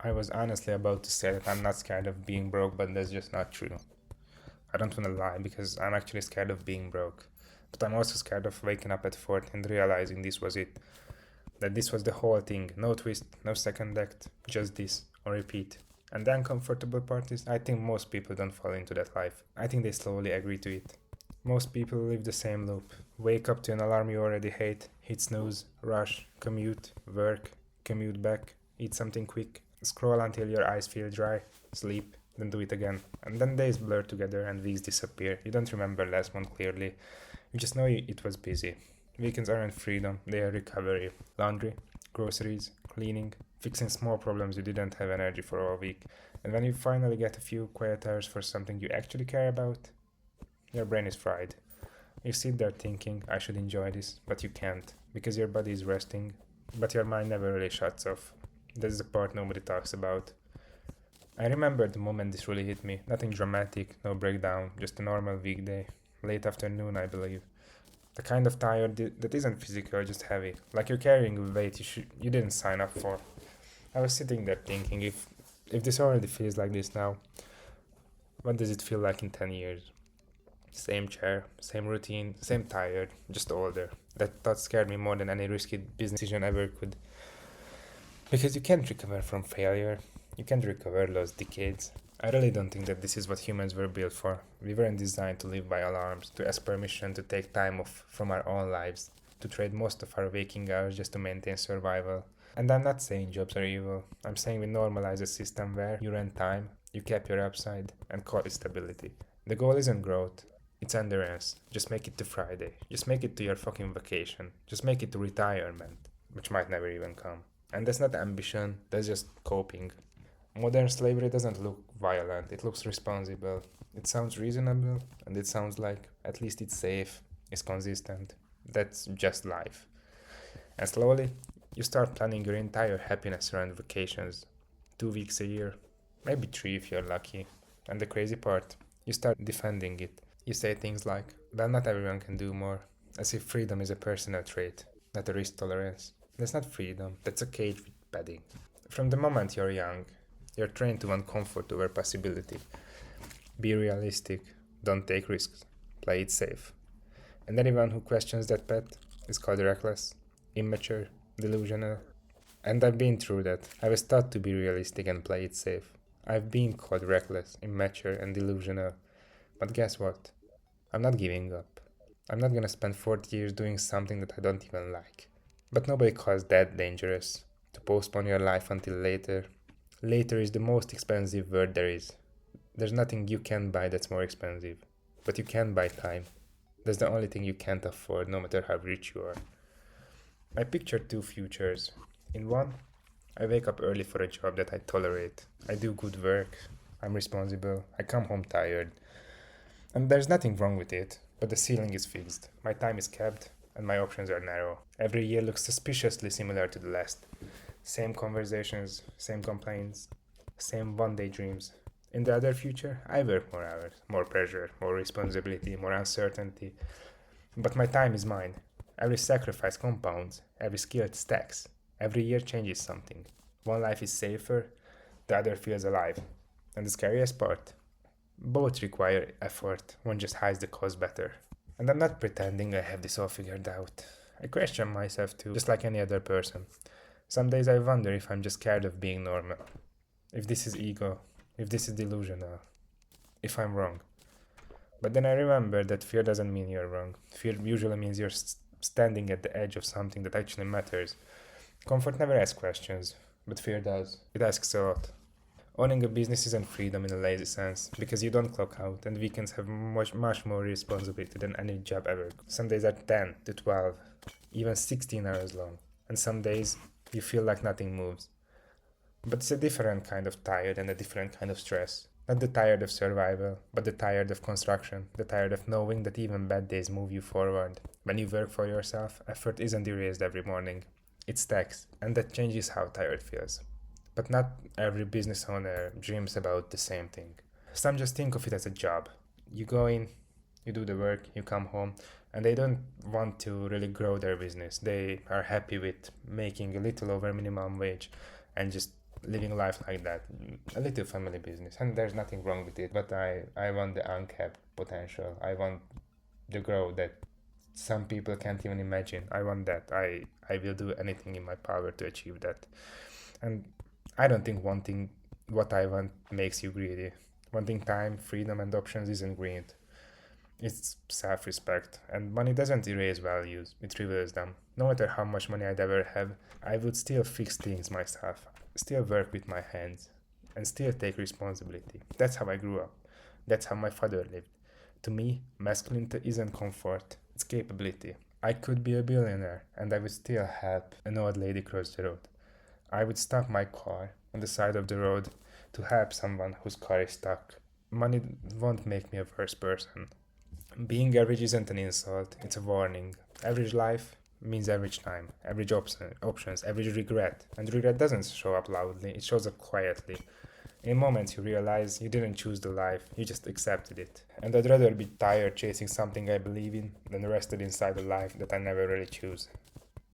I was honestly about to say that I'm not scared of being broke, but that's just not true. I don't want to lie because I'm actually scared of being broke. But I'm also scared of waking up at 40 and realizing this was it. That this was the whole thing. No twist, no second act, just this, on repeat. And the uncomfortable part is, I think most people don't fall into that life. I think they slowly agree to it. Most people live the same loop. Wake up to an alarm you already hate, hit snooze, rush, commute, work, commute back, eat something quick, scroll until your eyes feel dry, sleep, then do it again. And then days blur together and weeks disappear. You don't remember last month clearly. You just know it was busy. Weekends aren't freedom, they are recovery. Laundry, groceries, cleaning, fixing small problems you didn't have energy for all week. And when you finally get a few quiet hours for something you actually care about, your brain is fried. You sit there thinking, I should enjoy this, but you can't, because your body is resting, but your mind never really shuts off. That's the part nobody talks about. I remember the moment this really hit me. Nothing dramatic, no breakdown, just a normal weekday. Late afternoon, I believe. The kind of tired that isn't physical, just heavy. Like you're carrying a weight you didn't sign up for. I was sitting there thinking, if this already feels like this now, what does it feel like in 10 years? Same chair, same routine, same tired, just older. That thought scared me more than any risky business decision ever could. Because you can't recover from failure, you can't recover lost decades. I really don't think that this is what humans were built for. We weren't designed to live by alarms, to ask permission to take time off from our own lives, to trade most of our waking hours just to maintain survival. And I'm not saying jobs are evil. I'm saying we normalize a system where you rent time, you cap your upside, and call it stability. The goal isn't growth, it's endurance. Just make it to Friday. Just make it to your fucking vacation. Just make it to retirement, which might never even come. And that's not ambition, that's just coping. Modern slavery doesn't look violent, it looks responsible. It sounds reasonable, and it sounds like at least it's safe, it's consistent. That's just life. And slowly, you start planning your entire happiness around vacations. 2 weeks a year, maybe three if you're lucky. And the crazy part, you start defending it. You say things like, well, not everyone can do more, as if freedom is a personal trait, not a risk tolerance. That's not freedom, that's a cage with padding. From the moment you're young, you're trained to want comfort over possibility. Be realistic, don't take risks, play it safe. And anyone who questions that path is called reckless, immature, delusional. And I've been through that. I was taught to be realistic and play it safe. I've been called reckless, immature, and delusional. But guess what? I'm not giving up. I'm not gonna spend 40 years doing something that I don't even like. But nobody calls that dangerous. To postpone your life until later. Later is the most expensive word there is. There's nothing you can buy that's more expensive. But you can buy time. That's the only thing you can't afford, no matter how rich you are. I picture two futures. In one, I wake up early for a job that I tolerate. I do good work. I'm responsible. I come home tired. And there's nothing wrong with it, but the ceiling is fixed. My time is capped, and my options are narrow. Every year looks suspiciously similar to the last. Same conversations, same complaints, same one day dreams. In the other future, I work more hours, more pressure, more responsibility, more uncertainty. But my time is mine. Every sacrifice compounds, every skill stacks, every year changes something. One life is safer, the other feels alive. And the scariest part? Both require effort, one just hides the cost better. And I'm not pretending I have this all figured out. I question myself too, just like any other person. Some days I wonder if I'm just scared of being normal. If this is ego, if this is delusional, if I'm wrong. But then I remember that fear doesn't mean you're wrong. Fear usually means you're standing at the edge of something that actually matters. Comfort never asks questions, but fear does. It asks a lot. Owning a business isn't freedom in a lazy sense, because you don't clock out, and weekends have much more responsibility than any job ever. Some days are 10 to 12, even 16 hours long, and some days you feel like nothing moves. But it's a different kind of tired and a different kind of stress. Not the tired of survival, but the tired of construction, the tired of knowing that even bad days move you forward. When you work for yourself, effort isn't erased every morning. It stacks, and that changes how tired feels. But not every business owner dreams about the same thing. Some just think of it as a job. You go in, you do the work, you come home, and they don't want to really grow their business. They are happy with making a little over minimum wage and just living life like that. A little family business, and there's nothing wrong with it. But I want the uncapped potential. I want the growth that some people can't even imagine. I want that. I will do anything in my power to achieve that. And I don't think wanting what I want makes you greedy. Wanting time, freedom, and options isn't greed. It's self respect. And money doesn't erase values, it reveals them. No matter how much money I'd ever have, I would still fix things myself, still work with my hands, and still take responsibility. That's how I grew up. That's how my father lived. To me, masculinity isn't comfort, it's capability. I could be a billionaire, and I would still help an old lady cross the road. I would stop my car on the side of the road to help someone whose car is stuck. Money won't make me a worse person. Being average isn't an insult, it's a warning. Average life means average time, average options, average regret. And regret doesn't show up loudly, it shows up quietly. In moments you realize you didn't choose the life, you just accepted it. And I'd rather be tired chasing something I believe in than rested inside a life that I never really choose.